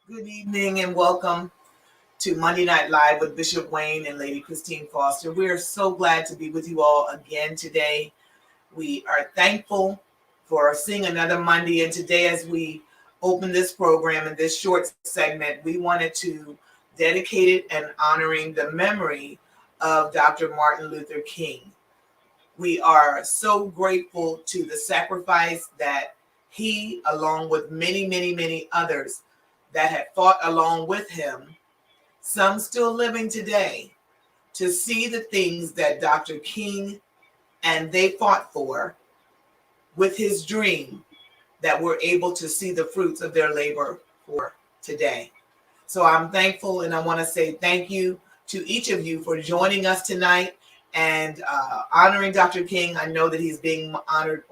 Good evening and welcome to Monday Night Live with Bishop Wayne and Lady Christine Foster. We are so glad to be with you all again today. We are thankful for seeing another Monday. And today, as we open this program in this short segment, we wanted to dedicate it and honoring the memory of Dr. Martin Luther King. We are so grateful to the sacrifice that he, along with many, many, many others that had fought along with him, some still living today, to see the things that Dr. King and they fought for with his dream, that we're able to see the fruits of their labor for today. So I'm thankful, and I want to say thank you to each of you for joining us tonight and honoring Dr. King. I know that he's being honored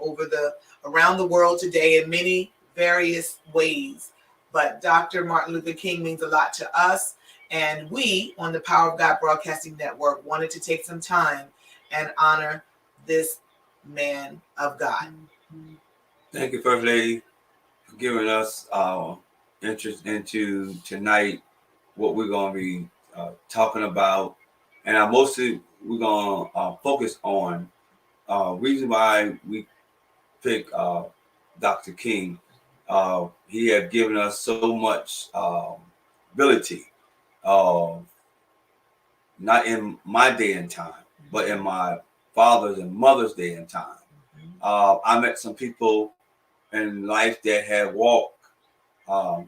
around the world today in many various ways, but Dr. Martin Luther King means a lot to us, and we on the Power of God Broadcasting Network wanted to take some time and honor this man of God. Thank you, First Lady, for giving us our interest into tonight, what we're going to be talking about. And mostly we're going to focus on reason why we pick Dr. King. He had given us so much ability, not in my day and time, but in my father's and mother's day and time. I met some people in life that had walked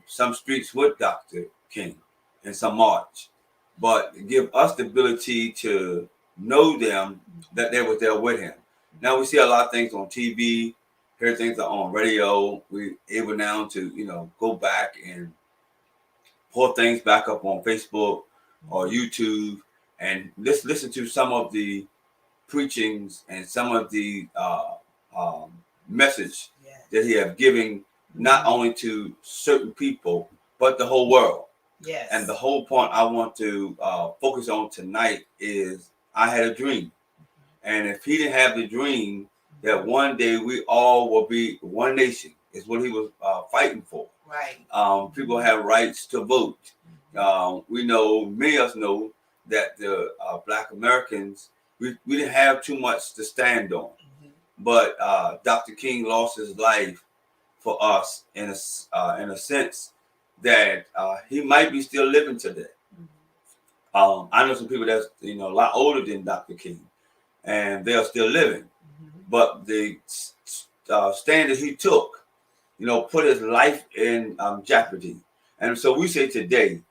some streets with Dr. King and some march, but give us the ability to know them, that they were there with him. Now we see a lot of things on TV, hear things on radio. We're able now to, go back and pull things back up on Facebook or YouTube and listen to some of the preachings and some of the message that he have given not only to certain people but the whole world. Yes. And the whole point I want to focus on tonight is I had a dream, and if he didn't have the dream that one day we all will be one nation, is what he was fighting for. Right. People have rights to vote. We know, many of us know that the Black Americans, we didn't have too much to stand on. But Dr. King lost his life for us in a sense that he might be still living today. I know some people that's a lot older than Dr. King, and they are still living. But the stand that he took, put his life in jeopardy. And so we say today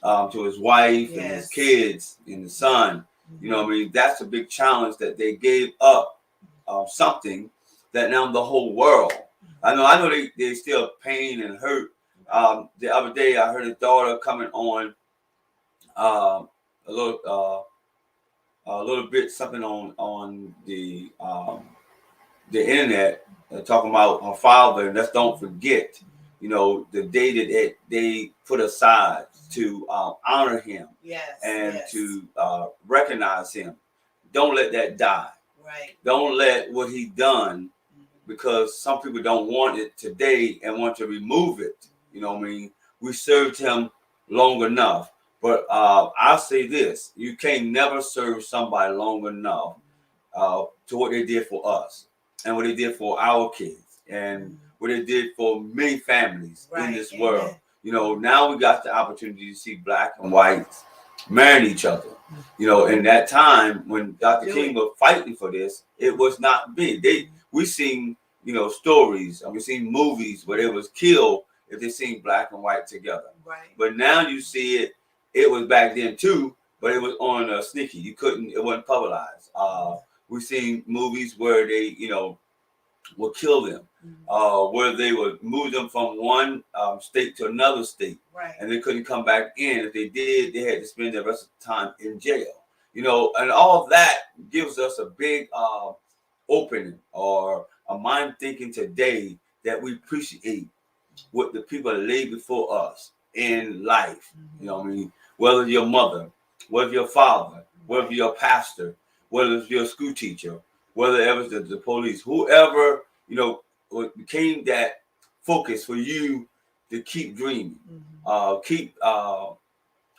to his wife and his kids and his son, that's a big challenge that they gave up something that now the whole world. I know they still pain and hurt. The other day I heard his daughter coming on a little bit something on the internet talking about her father, and let's don't forget, the day that they put aside to honor him and to recognize him. Don't let that die. Right. Don't let what he done, because some people don't want it today and want to remove it. We served him long enough. But I'll say this: you can't never serve somebody long enough to what they did for us and what they did for our kids and what they did for many families in this world. Now we got the opportunity to see Black and whites marrying each other. In that time when Dr. King was fighting for this, it was not big. We seen stories and we seen movies where they was killed if they seen Black and white together. Right. But now you see it. It was back then too, but it was on sneaky. It wasn't publicized. We've seen movies where they, would kill them, where they would move them from one state to another state, and they couldn't come back in. If they did, they had to spend the rest of the time in jail. And all that gives us a big opening or a mind thinking today that we appreciate what the people laid before us in life. Whether your mother, whether your father, whether you're a pastor, whether it's your school teacher, whether it was the police, whoever, became that focus for you to keep dreaming. Mm-hmm. Keep,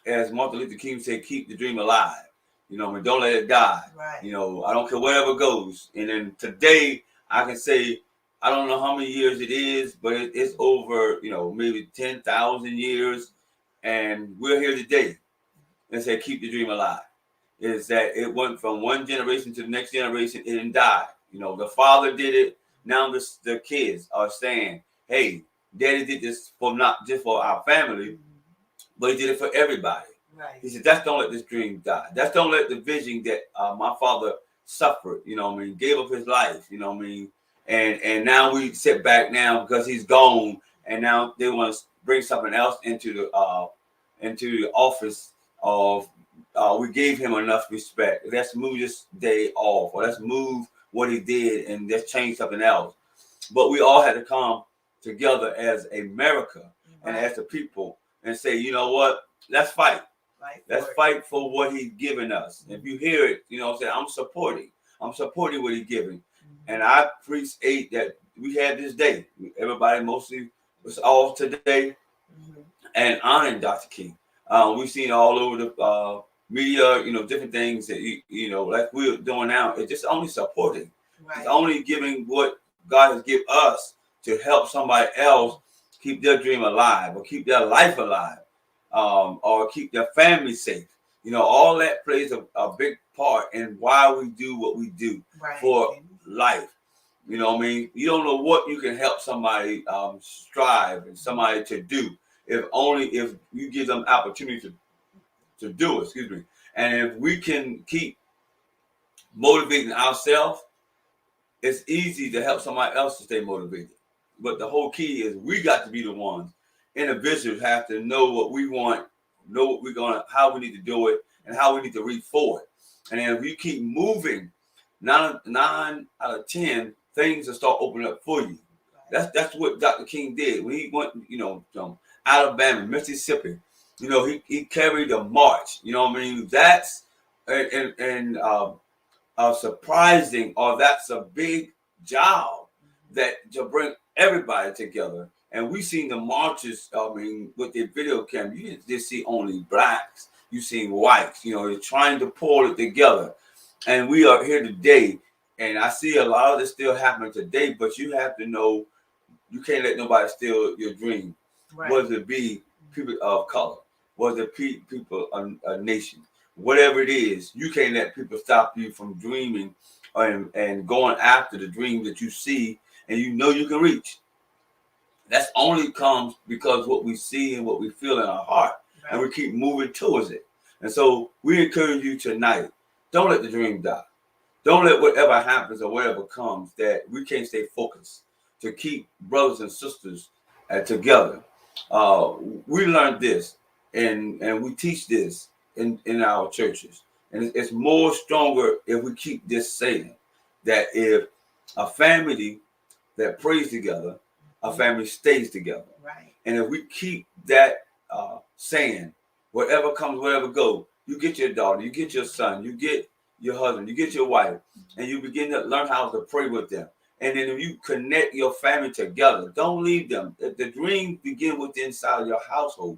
as Martin Luther King said, keep the dream alive. You know, don't let it die. Right. You know, I don't care wherever goes. And then today, I can say, I don't know how many years it is, but it's over, you know, maybe 10,000 years. And we're here today and say, keep the dream alive. Is that it went from one generation to the next generation, it didn't die. You know, the father did it. Now the kids are saying, hey, daddy did this for not just for our family, Mm-hmm. but he did it for everybody. Right. He said, that's don't let this dream die. That's don't let the vision that my father suffered, you know what I mean, gave up his life, you know what I mean? And now we sit back now because he's gone, and now they want to bring something else into the office of we gave him enough respect. Let's move this day off, or let's move what he did and let's change something else. But we all had to come together as America and as the people and say, you know what, let's fight. Let's fight for what he's given us. Mm-hmm. If you hear it, you know what I'm saying, I'm supporting what he's giving. Mm-hmm. And I appreciate that we had this day. Everybody mostly was off today. Mm-hmm. And honoring Dr. King. We've seen all over the media, you know, different things that, you know, like we're doing now. It's just only supporting. Right. It's only giving what God has given us to help somebody else keep their dream alive or keep their life alive. Or keep their family safe. You know, all that plays a big part in why we do what we do for life. You know what I mean? You don't know what you can help somebody strive and somebody to do if you give them opportunity to do it, excuse me. And if we can keep motivating ourselves, it's easy to help somebody else to stay motivated. But the whole key is we got to be the ones. Individuals have to know what we want, know what we're gonna, how we need to do it, and how we need to reach forward. And then if you keep moving, 9 out of 10 things will start opening up for you. That's what Dr. King did when he went, you know, from Alabama, Mississippi. You know, he carried a march. You know what I mean? That's surprising, or that's a big job that to bring everybody together. And we seen the marches, I mean, with the video camera, you didn't just see only blacks, you seen whites, you know, they're trying to pull it together. And we are here today, and I see a lot of this still happening today, but you have to know you can't let nobody steal your dream. Right. Whether it be people of color, whether it be people, a nation, whatever it is, you can't let people stop you from dreaming and going after the dream that you see and you know you can reach. That's only comes because what we see and what we feel in our heart, right. And we keep moving towards it. And so we encourage you tonight, don't let the dream die. Don't let whatever happens or whatever comes that we can't stay focused to keep brothers and sisters together. We learned this and we teach this in our churches. And it's more stronger if we keep this saying that if a family that prays together, a family stays together. Right. And if we keep that saying, whatever comes, whatever goes, you get your daughter, you get your son, you get your husband, you get your wife, and you begin to learn how to pray with them. And then if you connect your family together, don't leave them. The dream begin within inside of your household.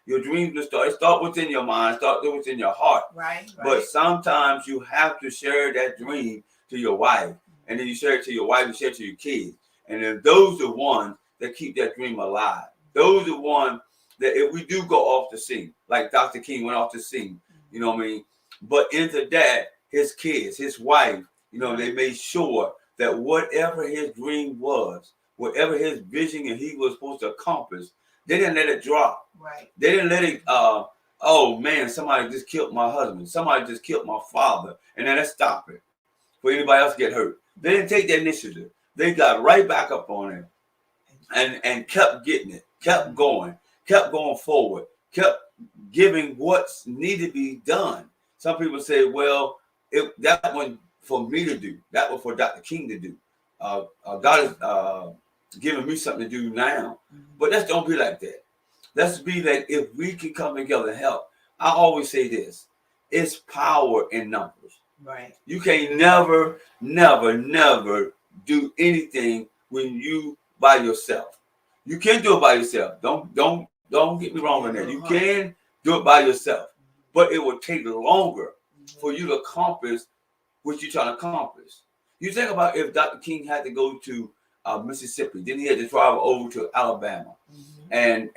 Your dreams will start within your mind, start within your heart. Right. But sometimes you have to share that dream to your wife, and then you share it to your wife, you share it to your kids. And then those are the ones that keep that dream alive. Those are the ones that if we do go off the scene, like Dr. King went off the scene, you know what I mean? But into that, his kids, his wife, you know, they made sure that whatever his dream was, whatever his vision and he was supposed to accomplish, they didn't let it drop. Right. They didn't let it, oh man, somebody just killed my husband. Somebody just killed my father. And then let's stop it for anybody else to get hurt. They didn't take that initiative. They got right back up on it and kept getting it, kept going forward, kept giving what's needed to be done. Some people say, well, that one for me to do, that was for Dr. King to do. God is giving me something to do now. But let's don't be like that. Let's be like, if we can come together and help. I always say this, it's power in numbers. Right. You can't never do anything when you by yourself. You can do it by yourself. Don't get me wrong on that. You can do it by yourself, but it will take longer for you to accomplish what you're trying to accomplish. You think about if Dr. King had to go to Mississippi, then he had to travel over to Alabama, and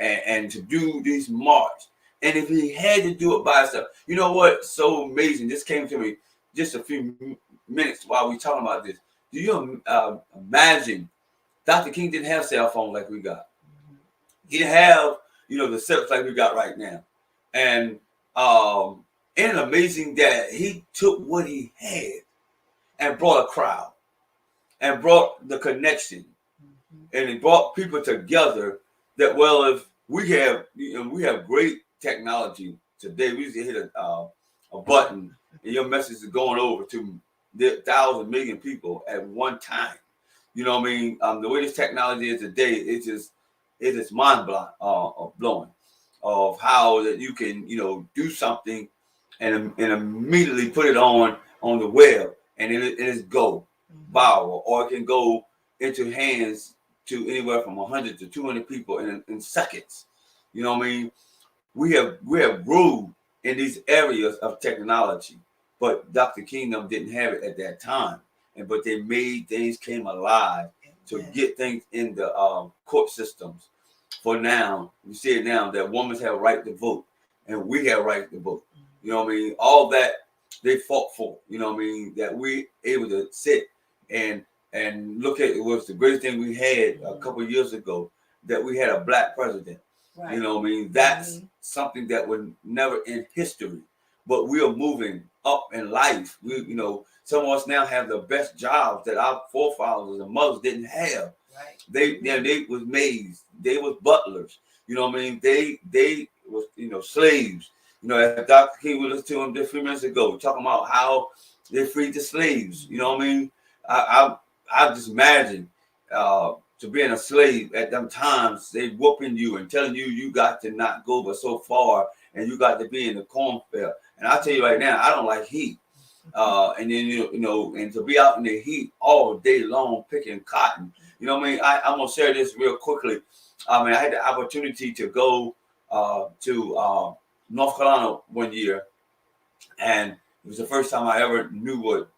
to do these march. And if he had to do it by himself, you know what? So amazing. This came to me just a few minutes while we talking about this. Do you imagine Dr. King didn't have cell phones like we got? He didn't have, the setups like we got right now. And and amazing that he took what he had and brought a crowd and brought the connection, and he brought people together. That, well, if we have great technology today, we just hit a button and your message is going over to 1,000 million people at one time. You know what I mean? The way this technology is today, it is mind blowing of how that you can do something and immediately put it on the web, and it is go viral, or it can go into hands to anywhere from 100 to 200 people in seconds. You know what I mean? We have grew in these areas of technology, but Dr. Kingdom didn't have it at that time. But they made things came alive to get things in the court systems. For now, we see it now that women have right to vote, and we have right to vote. You know what I mean? All that they fought for. You know what I mean? That we able to sit and look at it was the greatest thing we had a couple of years ago, that we had a black president. Right. You know what I mean? That's something that was never in history. But we are moving up in life. Some of us now have the best jobs that our forefathers and mothers didn't have. Right. They was maids. They was butlers. You know what I mean? They was slaves. As Dr. King, we listened to him just a few minutes ago, talking about how they freed the slaves. You know what I mean? I just imagine to being a slave at them times, they whooping you and telling you got to not go but so far, and you got to be in the cornfield. And I'll tell you right now, I don't like heat. And then and to be out in the heat all day long picking cotton. You know what I mean? I'm gonna share this real quickly. I had the opportunity to go to North Carolina one year, and it was the first time I ever knew what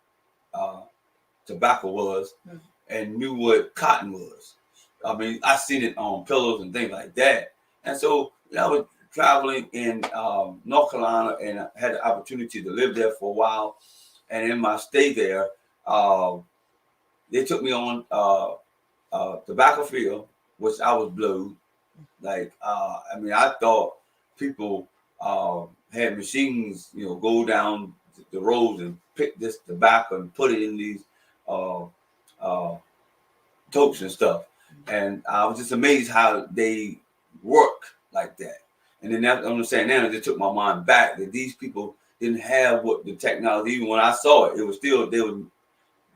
tobacco was and knew what cotton was. I seen it on pillows and things like that. And so I was traveling in North Carolina, and I had the opportunity to live there for a while. And in my stay there, they took me on tobacco field, which I was blue. I thought people had machines, go down the roads and pick this tobacco and put it in these totes and stuff. And I was just amazed how they work like that. And then I'm saying now, it just took my mind back that these people didn't have what the technology. Even when I saw it, it was still they were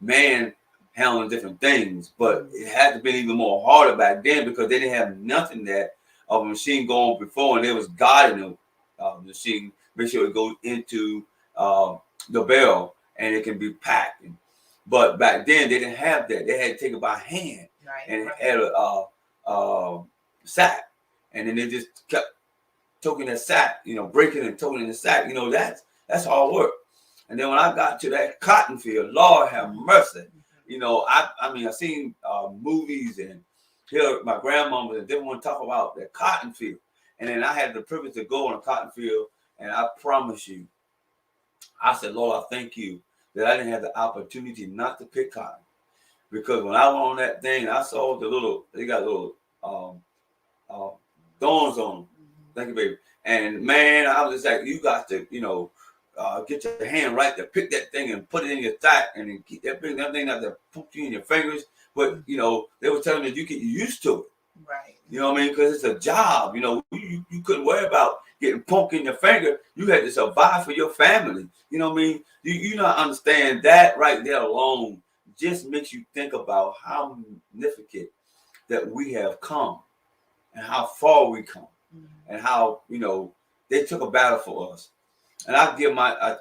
man handling different things, but it had to be even more harder back then because they didn't have nothing that of a machine going before, and they was guiding the machine, make sure it goes into the barrel and it can be packed. But back then they didn't have that; they had to take it by hand, and it had a sack, and then they just kept toking that sack, breaking and toting the sack. That's hard work. And then when I got to that cotton field, Lord have mercy. I seen movies and hear my grandmama and didn't want to talk about that cotton field. And then I had the privilege to go on a cotton field, and I promise you, I said, Lord, I thank you that I didn't have the opportunity not to pick cotton. Because when I went on that thing, I saw they got little thorns on them. Thank you, baby. And man, I was just like, you got to, get your hand right to pick that thing and put it in your thigh, and then keep that thing not to poke you in your fingers. But they were telling me that you get used to it. Right. You know what I mean? Because it's a job. You couldn't worry about getting punked in your finger. You had to survive for your family. You know what I mean? You not understand that right there alone just makes you think about how significant that we have come and how far we come. And how they took a battle for us, and I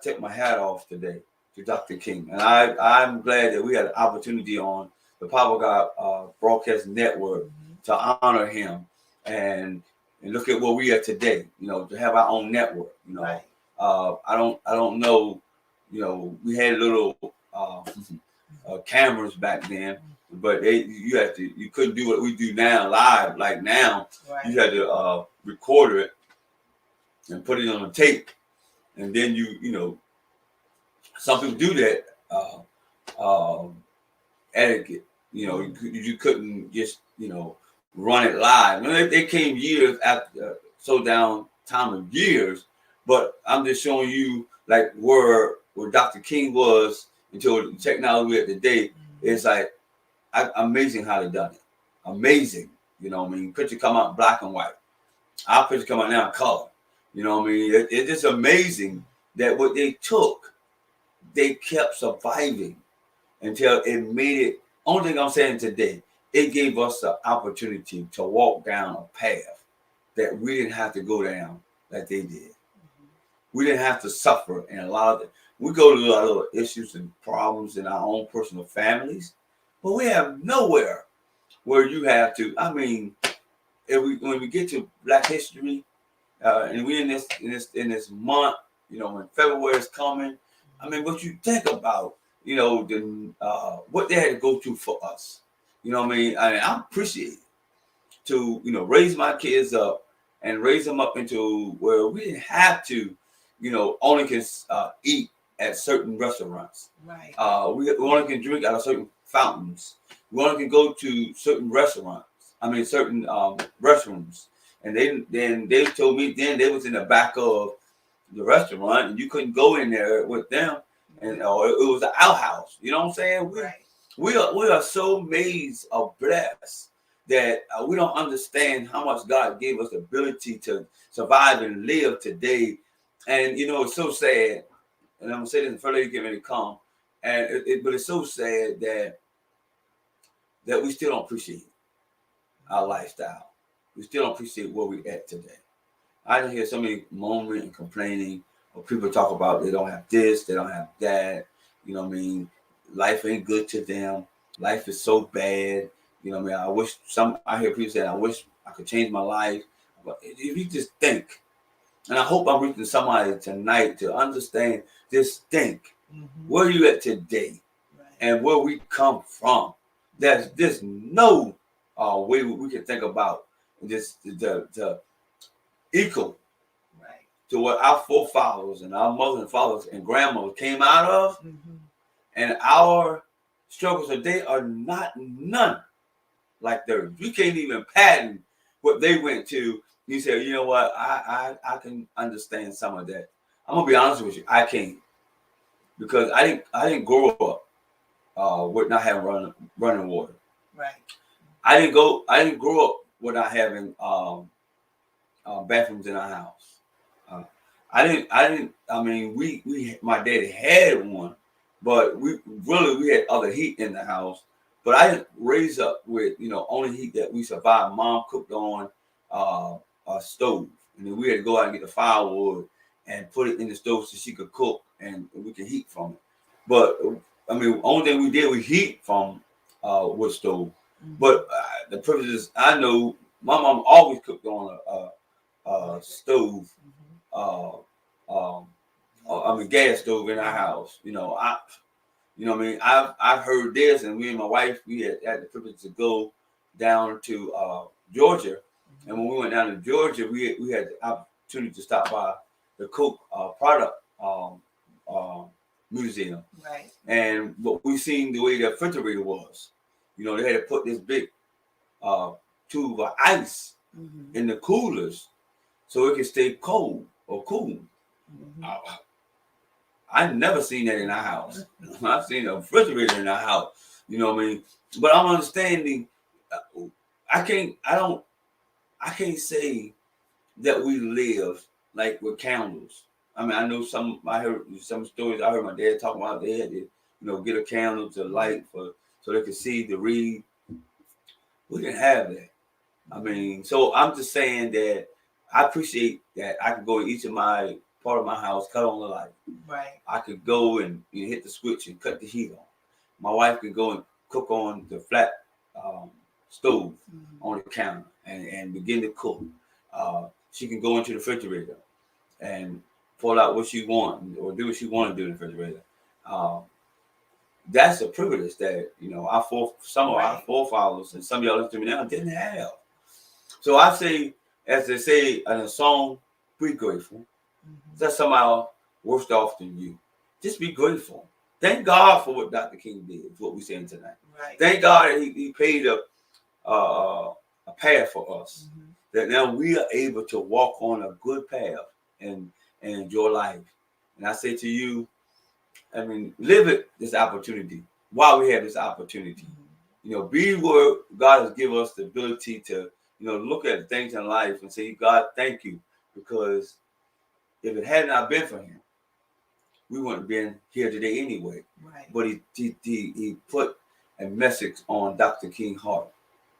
take my hat off today to Dr. King, and I'm glad that we had an opportunity on the Power of God Broadcast Network to honor him, and look at where we are today. You know, to have our own network. You know, Right. I don't know. You know, we had little cameras back then, but you couldn't do what we do now live. Like now, Right. you had to record it and put it on a tape, and then you know, some people do that etiquette. You know, you couldn't just, you know, run it live. Well, they came years after, so down time of years, but I'm just showing you like where Dr. King was until the technology at the day. It's like amazing how they done it. Amazing. You know what I mean? Picture come out black and white. Our picture come out now in color. You know what I mean? It's just amazing that what they took, they kept surviving until it made it. Only thing I'm saying today, it gave us the opportunity to walk down a path that we didn't have to go down like they did. We didn't have to suffer and a lot of it. We go to a lot of issues and problems in our own personal families, but we have nowhere where you have to. I mean, when we get to Black History, and we in this month, you know, when February is coming, I mean, what you think about, you know, what they had to go through for us, you know what I mean? I appreciate it to, you know, raise my kids up and raise them up into where we didn't have to, you know, only can eat at certain restaurants. Right. We only can drink out of certain fountains. We only can go to certain restaurants. I mean, certain restrooms. And then they told me then they was in the back of the restaurant and you couldn't go in there with them, and it was an outhouse. You know what I'm saying? We are so amazed or blessed that we don't understand how much God gave us the ability to survive and live today. And you know, it's so sad. And I'm gonna say this before they get ready to come. And but it's so sad that we still don't appreciate our lifestyle. We still don't appreciate where we're at today. I didn't hear so many moaning and complaining, or people talk about they don't have this, they don't have that. You know what I mean? Life ain't good to them. Life is so bad. You know what I mean? I hear people say, I wish I could change my life. But if you just think, and I hope I'm reaching somebody tonight to understand, just think, where you at today and where we come from. There's no way we can think about this the equal to what our forefathers and our mothers and fathers and grandmothers came out of, and our struggles today are none like theirs. We can't even patent what they went to. You say, you know what? I can understand some of that. I'm gonna be honest with you. I can't, because I didn't grow up with not having running water. Right. I didn't grow up with not having bathrooms in our house. I didn't. I mean, my daddy had one, but we had other heat in the house. But I didn't raise up with, you know, only heat that we survived. Mom cooked on a stove, and then we had to go out and get the firewood and put it in the stove so she could cook and we could heat from it. But I mean, only thing we did was heat from wood stove. But the privileges I know, my mom always cooked on a stove. I mean, gas stove in our house. You know, what I mean, I've heard this, and me and my wife, we had the privilege to go down to Georgia, and when we went down to Georgia, we had the opportunity to stop by the Coke product museum, right? And what we seen the way the refrigerator was, you know, they had to put this big tube of ice in the coolers so it could stay cold or cool. I never seen that in our house. I've seen a refrigerator in our house. You know what I mean? But I'm understanding. I can't say that we live like with candles. I mean, I know I heard some stories. I heard my dad talking about they had to, you know, get a candle to light so they could see the read. We didn't have that. I mean, so I'm just saying that I appreciate that I could go to each of my part of my house, cut on the light. Right. I could go and hit the switch and cut the heat on. My wife could go and cook on the flat stove Mhm. on the counter and begin to cook. She can go into the refrigerator and pull out what she wants or do what she want to do in the refrigerator. Uh, that's a privilege that some of our Right. forefathers and some of y'all listening to me now didn't have. So I say, as they say in a song, be grateful. Mhm. That's somebody worse off than you. Just be grateful. Thank God for what Dr. King did. Is what we're saying tonight. Right. Thank God that he paid a path for us. Mhm. That now we are able to walk on a good path and enjoy life. And I say to you, I mean, live it this opportunity while we have this opportunity. Be where God has given us the ability to, look at things in life and say, God, thank you. Because if it had not been for him, we wouldn't have been here today anyway. Right. But he put a message on Dr. King's heart.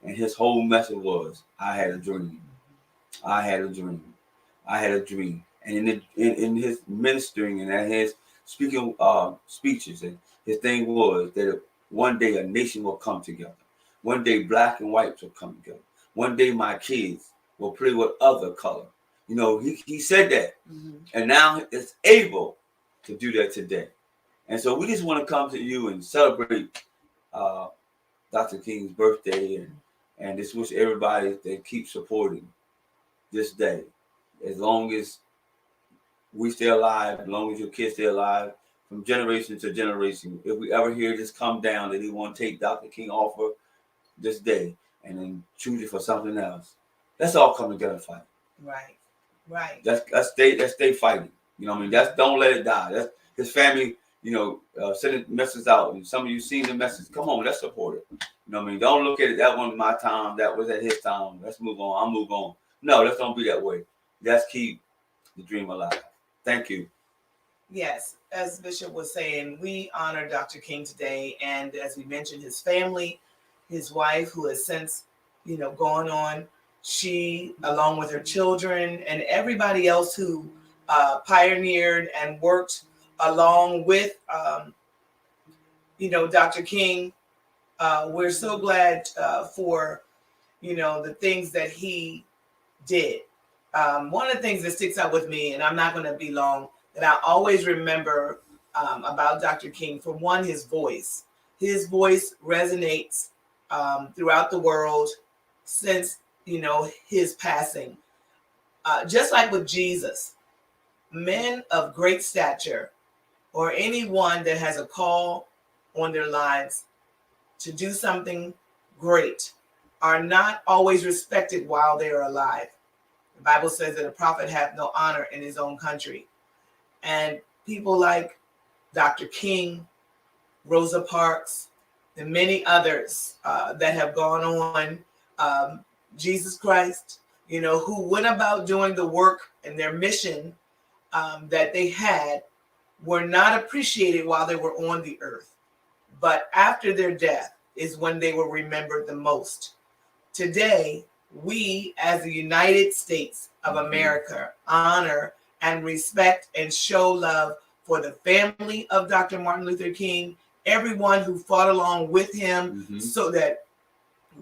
And his whole message was, I had a dream. I had a dream. I had a dream. And in his ministering and his speaking speeches, and his thing was that one day a nation will come together. One day black and whites will come together. One day my kids will play with other color. He said that. Mhm. And now it's able to do that today. And so we just want to come to you and celebrate Dr. King's birthday and just wish everybody that keep supporting this day. As long as we stay alive, as long as your kids stay alive, from generation to generation, if we ever hear this come down that he want to take Dr. King off of this day and then choose it for something else, let's all come together and fight. Right. Right. Let's stay fighting. I mean, don't let it die. That's his family, sending messages out. And some of you seen the message. Come on, let's support it. I mean, don't look at it. That was my time. That was at his time. Let's move on. I'll move on. No, let's don't be that way. Let's keep the dream alive. Thank you. Yes, as Bishop was saying, we honor Dr. King today, and as we mentioned, his family, his wife, who has since, gone on. She, along with her children, and everybody else who pioneered and worked along with, Dr. King. We're so glad for, the things that he did. One of the things that sticks out with me, and I'm not going to be long, that I always remember about Dr. King, for one, his voice. His voice resonates throughout the world since, his passing. Just like with Jesus, men of great stature or anyone that has a call on their lives to do something great are not always respected while they are alive. The Bible says that a prophet hath no honor in his own country. And people like Dr. King, Rosa Parks, and many others that have gone on, Jesus Christ, who went about doing the work and their mission that they had, were not appreciated while they were on the earth. But after their death is when they were remembered the most. Today, we as the United States of America honor and respect and show love for the family of Dr. Martin Luther King, everyone who fought along with him, so that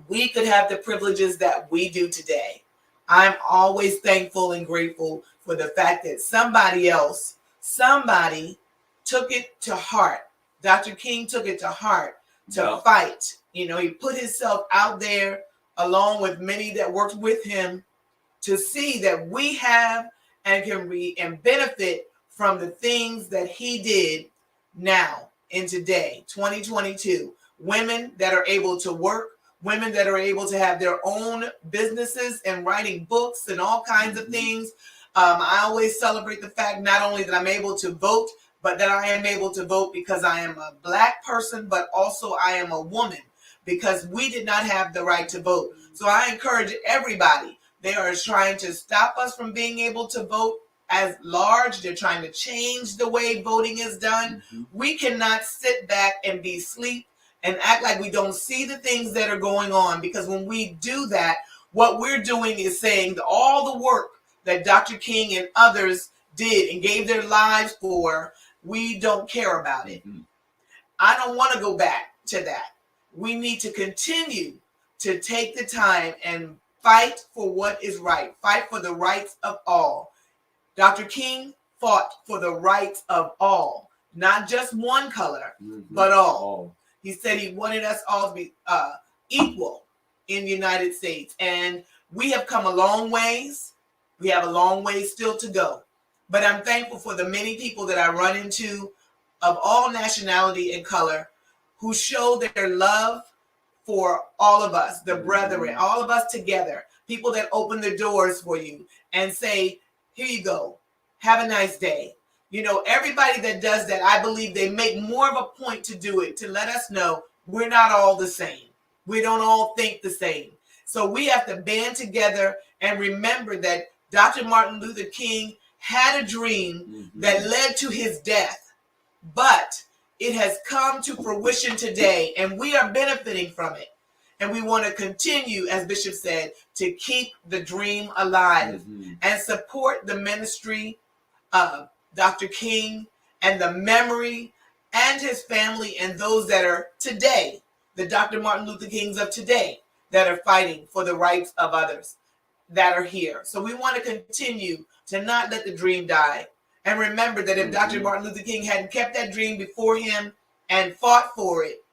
we could have the privileges that we do today. I'm always thankful and grateful for the fact that somebody took it to heart. Dr. King took it to heart to fight. He put himself out there along with many that worked with him to see that we have and can and benefit from the things that he did now in today, 2022. Women that are able to work, women that are able to have their own businesses and writing books and all kinds of things. I always celebrate the fact not only that I'm able to vote, but that I am able to vote because I am a Black person, but also I am a woman, because we did not have the right to vote. So I encourage everybody. They are trying to stop us from being able to vote as large. They're trying to change the way voting is done. We cannot sit back and be asleep and act like we don't see the things that are going on, because when we do that, what we're doing is saying that all the work that Dr. King and others did and gave their lives for, we don't care about it. I don't want to go back to that. We need to continue to take the time and fight for what is right, fight for the rights of all. Dr. King fought for the rights of all, not just one color, but all. He said he wanted us all to be equal in the United States. And we have come a long ways. We have a long ways still to go. But I'm thankful for the many people that I run into of all nationality and color who show their love for all of us, the brethren, all of us together, people that open the doors for you and say, here you go, have a nice day. You know, everybody that does that, I believe they make more of a point to do it, to let us know we're not all the same. We don't all think the same. So we have to band together and remember that Dr. Martin Luther King had a dream that led to his death, but it has come to fruition today, and we are benefiting from it. And we want to continue, as Bishop said, to keep the dream alive and support the ministry of Dr. King and the memory and his family and those that are today, the Dr. Martin Luther Kings of today, that are fighting for the rights of others that are here. So we want to continue to not let the dream die. And remember that if Dr. Martin Luther King hadn't kept that dream before him and fought for it,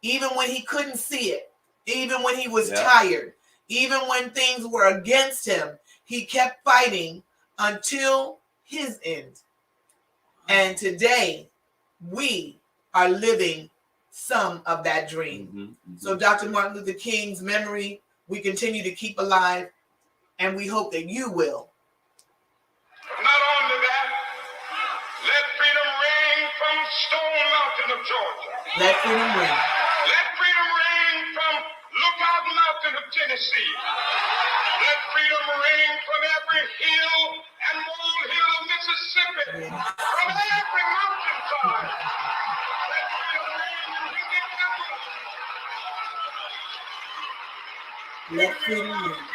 even when he couldn't see it, even when he was tired, even when things were against him, he kept fighting until his end. And today, we are living some of that dream. So Dr. Martin Luther King's memory, we continue to keep alive, and we hope that you will. Not only that, let freedom ring from Stone Mountain of Georgia. Let freedom ring. Let freedom ring from Lookout Mountain of Tennessee. Let freedom ring from every hill and molehill of Mississippi. From every mountainside. Let freedom ring in Minneapolis. Let freedom ring.